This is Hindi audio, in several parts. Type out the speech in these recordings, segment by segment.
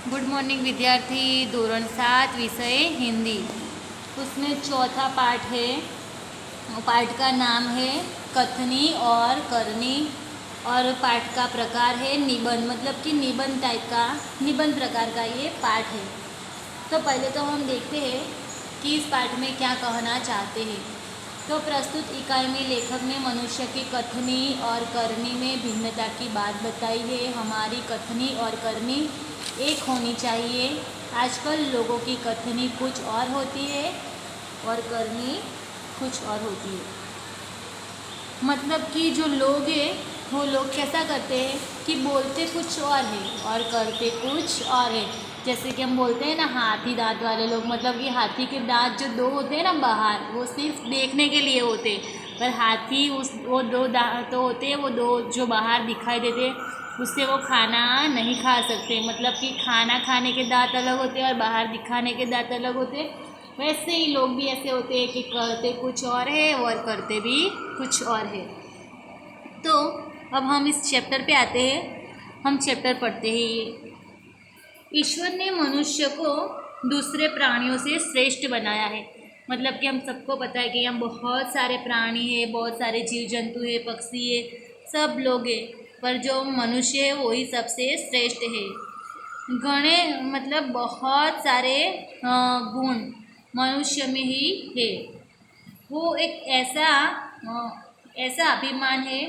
गुड मॉर्निंग विद्यार्थी। धोरण 7 विषय हिंदी, उसमें चौथा पाठ है। पाठ का नाम है कथनी और करनी, और पाठ का प्रकार है निबंध, मतलब कि निबंध टाइप का, निबंध प्रकार का ये पाठ है। तो पहले तो हम देखते हैं कि इस पाठ में क्या कहना चाहते हैं। तो प्रस्तुत इकाई में लेखक ने मनुष्य की कथनी और करनी में भिन्नता की बात बताई है। हमारी कथनी और करनी एक होनी चाहिए। आजकल लोगों की कथनी कुछ और होती है और करनी कुछ और होती है। मतलब कि जो लोग हैं वो लोग कैसा करते हैं कि बोलते कुछ और है और करते कुछ और है। जैसे कि हम बोलते हैं ना हाथी दांत वाले लोग, मतलब कि हाथी के दांत जो दो होते हैं ना बाहर, वो सिर्फ देखने के लिए होते हैं, पर हाथी वो दो दांत तो होते हैं, वो दो जो बाहर दिखाई देते उससे वो खाना नहीं खा सकते। मतलब कि खाना खाने के दांत अलग होते हैं और बाहर दिखाने के दांत अलग होते हैं। वैसे ही लोग भी ऐसे होते हैं कि करते कुछ और है और करते भी कुछ और है। तो अब हम इस चैप्टर पे आते हैं। हम चैप्टर पढ़ते हैं। ईश्वर ने मनुष्य को दूसरे प्राणियों से श्रेष्ठ बनाया है। मतलब कि हम सबको पता है कि हम बहुत सारे प्राणी हैं, बहुत सारे जीव जंतु है, पक्षी है, सब लोग हैं, पर जो मनुष्य है वही सबसे श्रेष्ठ है। गणे मतलब बहुत सारे गुण मनुष्य में ही है। वो एक ऐसा अभिमान है,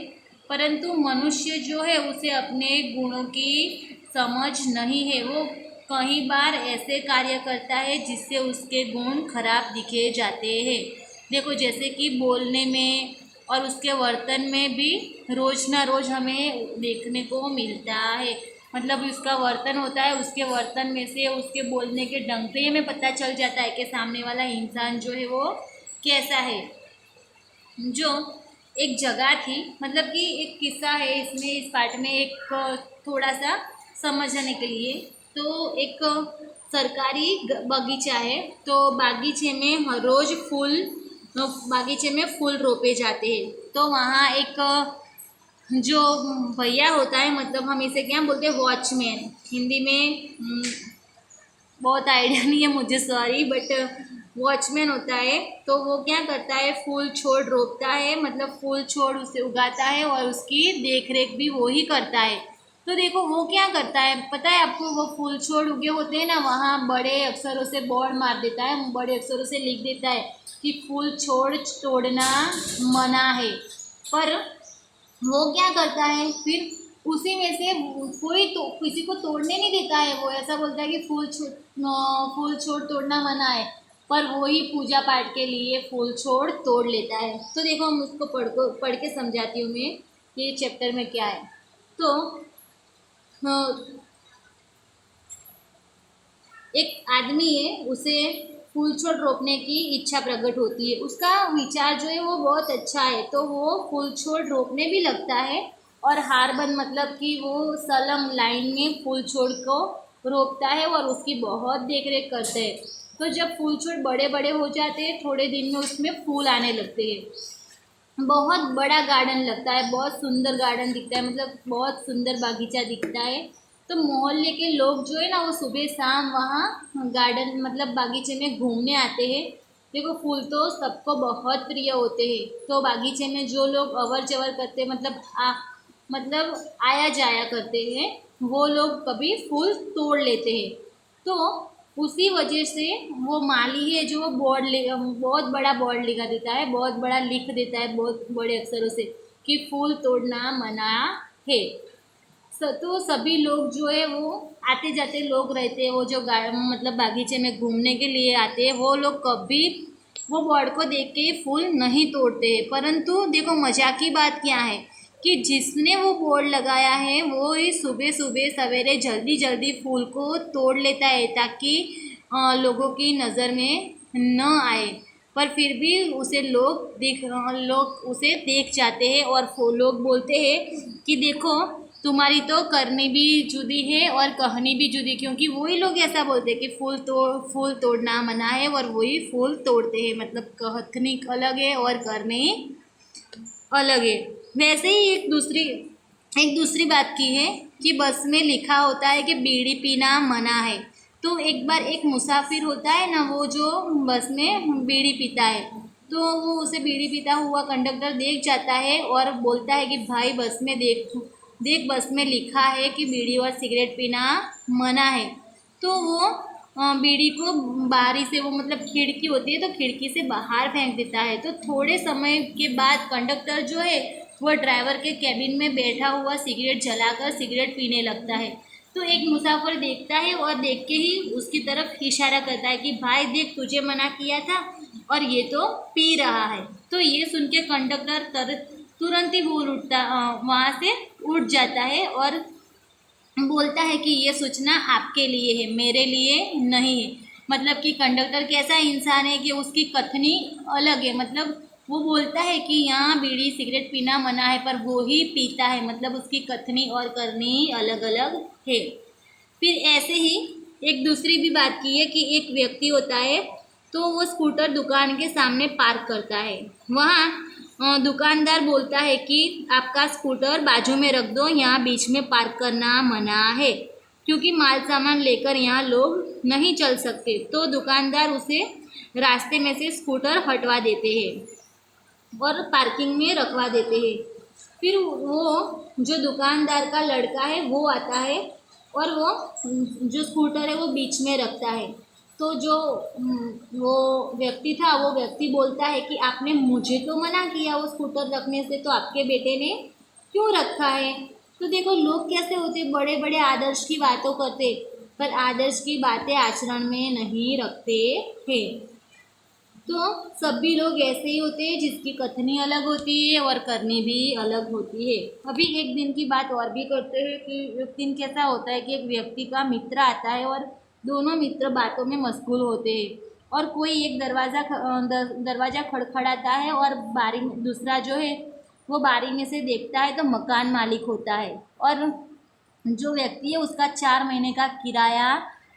परंतु मनुष्य जो है उसे अपने गुणों की समझ नहीं है। वो कई बार ऐसे कार्य करता है जिससे उसके गुण खराब दिखे जाते हैं। देखो, जैसे कि बोलने में और उसके वर्तन में भी रोज ना रोज हमें देखने को मिलता है। मतलब उसका वर्तन होता है, उसके वर्तन में से, उसके बोलने के ढंग से हमें पता चल जाता है कि सामने वाला इंसान जो है वो कैसा है। जो एक जगह थी, मतलब कि एक किस्सा है इसमें, इस पाठ में एक थोड़ा सा समझने के लिए। तो एक सरकारी बगीचा है। तो बागीचे में हर रोज बागीचे में फूल रोपे जाते हैं। तो वहाँ एक जो भैया होता है, मतलब हम इसे क्या बोलते हैं, वॉचमैन हिंदी में। बहुत आइडिया नहीं है मुझे, सॉरी, बट वॉचमैन होता है। तो वो क्या करता है, फूल छोड़ रोपता है, मतलब फूल छोड़ उसे उगाता है और उसकी देख रेख भी वो ही करता है। तो देखो वो क्या करता है पता है आपको, वो फूल छोड़ उगे होते हैं ना, वहाँ बड़े अक्षरों से बोर्ड मार देता है, बड़े अक्षरों से लिख देता है कि फूल छोड़ तोड़ना मना है। पर वो क्या करता है फिर, उसी में से कोई तो किसी को तोड़ने नहीं देता है। वो ऐसा बोलता है कि फूल छोड़ तोड़ना मना है, पर वो ही पूजा पाठ के लिए फूल छोड़ तोड़ लेता है। तो देखो हम उसको पढ़ के समझाती हूँ मैं, ये चैप्टर में क्या है। तो एक आदमी है, उसे फूल छोड़ रोपने की इच्छा प्रकट होती है। उसका विचार जो है वो बहुत अच्छा है, तो वो फूल छोड़ रोपने भी लगता है और हार बंद, मतलब कि वो सलम लाइन में फूल छोड़ को रोपता है और उसकी बहुत देख रेख करते हैं। तो जब फूल छोड़ बड़े बड़े हो जाते हैं, थोड़े दिन में उसमें फूल आने लगते हैं। बहुत बड़ा गार्डन लगता है, बहुत सुंदर गार्डन दिखता है, मतलब बहुत सुंदर बागीचा दिखता है। तो मोहल्ले के लोग जो है ना, वो सुबह शाम वहाँ गार्डन मतलब बागीचे में घूमने आते हैं। देखो फूल तो सबको बहुत प्रिय होते हैं, तो बागीचे में जो लोग अवर जवर करते हैं, मतलब आया जाया करते हैं, वो लोग कभी फूल तोड़ लेते हैं। तो उसी वजह से वो माली है जो बहुत बड़ा बोर्ड लिखा देता है, बहुत बड़ा लिख देता है बहुत बड़े अक्षरों से कि फूल तोड़ना मना है। तो सभी लोग जो है वो आते जाते लोग रहते हैं, वो जो मतलब बागीचे में घूमने के लिए आते हैं, वो लोग कभी वो बोर्ड को देख के फूल नहीं तोड़ते हैं। परंतु देखो मजाक की बात क्या है कि जिसने वो बोर्ड लगाया है वो ही सुबह सुबह सवेरे जल्दी जल्दी फूल को तोड़ लेता है, ताकि लोगों की नज़र में न आए। पर फिर भी उसे लोग उसे देख जाते हैं और लोग बोलते हैं कि देखो तुम्हारी तो करनी भी जुदी है और कहानी भी जुदी, क्योंकि वही लोग ऐसा बोलते हैं कि फूल तोड़ना मना है और वही फूल तोड़ते हैं। मतलब कथनी अलग है और करनी अलग है। वैसे ही एक दूसरी बात की है कि बस में लिखा होता है कि बीड़ी पीना मना है। तो एक बार एक मुसाफिर होता है ना, वो जो बस में बीड़ी पीता है, तो वो उसे बीड़ी पीता हुआ कंडक्टर देख जाता है और बोलता है कि भाई बस में देख देख, बस में लिखा है कि बीड़ी और सिगरेट पीना मना है। तो वो बीड़ी को बारी से, वो मतलब खिड़की होती है तो खिड़की से बाहर फेंक देता है। तो थोड़े समय के बाद कंडक्टर जो है वो ड्राइवर के कैबिन में बैठा हुआ सिगरेट जलाकर सिगरेट पीने लगता है। तो एक मुसाफिर देखता है और देख के ही उसकी तरफ इशारा करता है कि भाई देख, तुझे मना किया था और ये तो पी रहा है। तो ये सुन के कंडक्टर तुरंत ही बोल उठता, वहाँ से उठ जाता है और बोलता है कि ये सूचना आपके लिए है, मेरे लिए नहीं है। मतलब कि कंडक्टर कैसा इंसान है कि उसकी कथनी अलग है। मतलब वो बोलता है कि यहाँ बीड़ी सिगरेट पीना मना है, पर वो ही पीता है। मतलब उसकी कथनी और करनी अलग अलग है। फिर ऐसे ही एक दूसरी भी बात की है कि एक व्यक्ति होता है, तो वो स्कूटर दुकान के सामने पार्क करता है। वहाँ दुकानदार बोलता है कि आपका स्कूटर बाजू में रख दो, यहाँ बीच में पार्क करना मना है, क्योंकि माल सामान लेकर यहाँ लोग नहीं चल सकते। तो दुकानदार उसे रास्ते में से स्कूटर हटवा देते हैं और पार्किंग में रखवा देते हैं। फिर वो जो दुकानदार का लड़का है वो आता है और वो जो स्कूटर है वो बीच में रखता है। तो जो वो व्यक्ति था, वो व्यक्ति बोलता है कि आपने मुझे तो मना किया वो स्कूटर रखने से, तो आपके बेटे ने क्यों रखा है। तो देखो लोग कैसे होते, बड़े बड़े आदर्श की बातों करते, पर आदर्श की बातें आचरण में नहीं रखते हैं। तो सभी लोग ऐसे ही होते हैं जिसकी कथनी अलग होती है और करनी भी अलग होती है। अभी एक दिन की बात और भी करते हैं कि एक दिन कैसा होता है कि एक व्यक्ति का मित्र आता है और दोनों मित्र बातों में मशगूल होते हैं। और कोई एक दरवाज़ा खड़खड़ाता है और बारी दूसरा जो है वो बारी में से देखता है तो मकान मालिक होता है। और जो व्यक्ति है उसका 4 महीने का किराया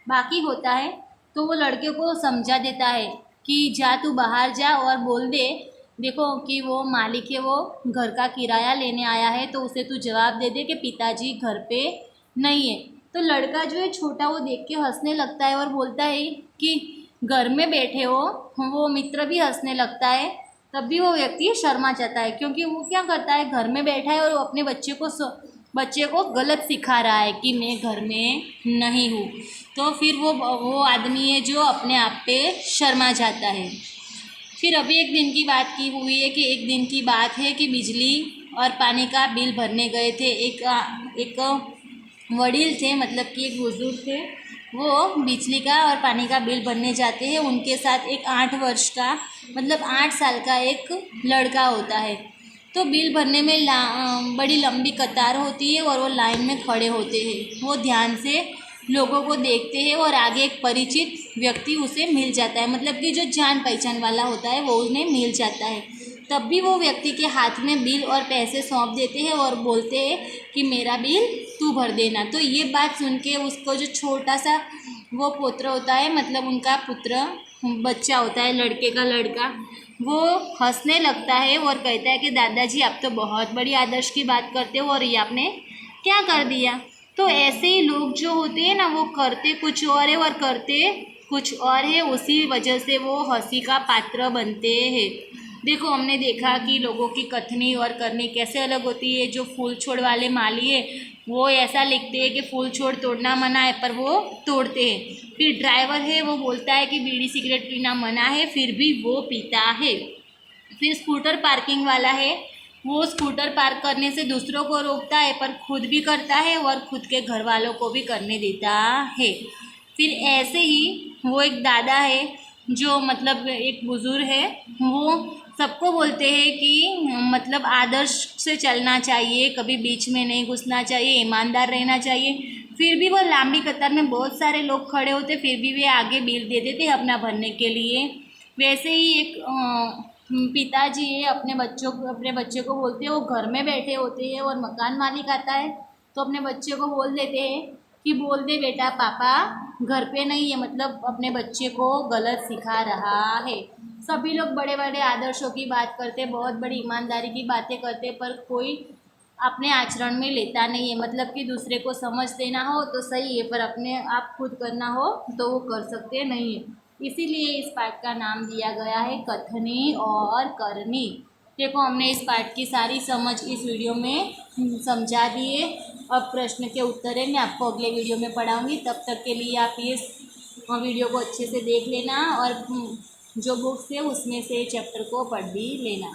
बाकी होता है। तो वो लड़के को समझा देता है कि जा तू बाहर जा और बोल दे, देखो कि वो मालिक है, वो घर का किराया लेने आया है, तो उसे तू जवाब दे दे कि पिताजी घर पे नहीं है। तो लड़का जो है छोटा, वो देख के हंसने लगता है और बोलता है कि घर में बैठे हो। वो मित्र भी हंसने लगता है। तब भी वो व्यक्ति शर्मा जाता है, क्योंकि वो क्या करता है, घर में बैठा है और वो अपने बच्चे को गलत सिखा रहा है कि मैं घर में नहीं हूँ। तो फिर वो आदमी है जो अपने आप पे शर्मा जाता है। फिर अभी एक दिन की बात की हुई है कि एक दिन की बात है कि बिजली और पानी का बिल भरने गए थे। एक वडील थे, मतलब कि एक बुजुर्ग थे, वो बिजली का और पानी का बिल भरने जाते हैं। उनके साथ एक 8 वर्ष का, मतलब 8 साल का एक लड़का होता है। तो बिल भरने में बड़ी लंबी कतार होती है और वो लाइन में खड़े होते हैं। वो ध्यान से लोगों को देखते हैं और आगे एक परिचित व्यक्ति उसे मिल जाता है, मतलब कि जो जान पहचान वाला होता है वो उन्हें मिल जाता है। तब भी वो व्यक्ति के हाथ में बिल और पैसे सौंप देते हैं और बोलते हैं कि मेरा बिल तू भर देना। तो ये बात सुन के उसको जो छोटा सा वो पुत्र होता है, मतलब उनका पुत्र बच्चा होता है, लड़के का लड़का, वो हंसने लगता है और कहता है कि दादाजी आप तो बहुत बड़ी आदर्श की बात करते हो और ये आपने क्या कर दिया। तो ऐसे ही लोग जो होते हैं ना, वो करते कुछ और है और करते कुछ और है, उसी वजह से वो हंसी का पात्र बनते हैं। देखो हमने देखा कि लोगों की कथनी और करनी कैसे अलग होती है। जो फूल छोड़ वाले माली है वो ऐसा लिखते हैं कि फूल छोड़ तोड़ना मना है, पर वो तोड़ते हैं। फिर ड्राइवर है, वो बोलता है कि बीड़ी सिगरेट पीना मना है, फिर भी वो पीता है। फिर स्कूटर पार्किंग वाला है, वो स्कूटर पार्क करने से दूसरों को रोकता है, पर खुद भी करता है और खुद के घर वालों को भी करने देता है। फिर ऐसे ही वो एक दादा है, जो मतलब एक बुजुर्ग है, वो सबको बोलते हैं कि मतलब आदर्श से चलना चाहिए, कभी बीच में नहीं घुसना चाहिए, ईमानदार रहना चाहिए। फिर भी वो लंबी कतार में बहुत सारे लोग खड़े होते, फिर भी वे आगे बिल दे देते अपना भरने के लिए। वैसे ही एक पिताजी है, अपने बच्चे को बोलते हैं, वो घर में बैठे होते हैं और मकान मालिक आता है तो अपने बच्चे को बोल देते हैं कि बोल दे बेटा पापा घर पे नहीं है, मतलब अपने बच्चे को गलत सिखा रहा है। सभी लोग बड़े बड़े आदर्शों की बात करते, बहुत बड़ी ईमानदारी की बातें करते, पर कोई अपने आचरण में लेता नहीं है। मतलब कि दूसरे को समझ देना हो तो सही है, पर अपने आप खुद करना हो तो वो कर सकते नहीं है। इसीलिए इस पाठ का नाम दिया गया है कथनी और करनी। देखो, हमने इस पाठ की सारी समझ इस वीडियो में समझा दी है। अब प्रश्न के उत्तर है मैं आपको अगले वीडियो में पढ़ाऊँगी। तब तक के लिए आप ये वीडियो को अच्छे से देख लेना और जो बुक्स है उसमें से चैप्टर को पढ़ भी लेना।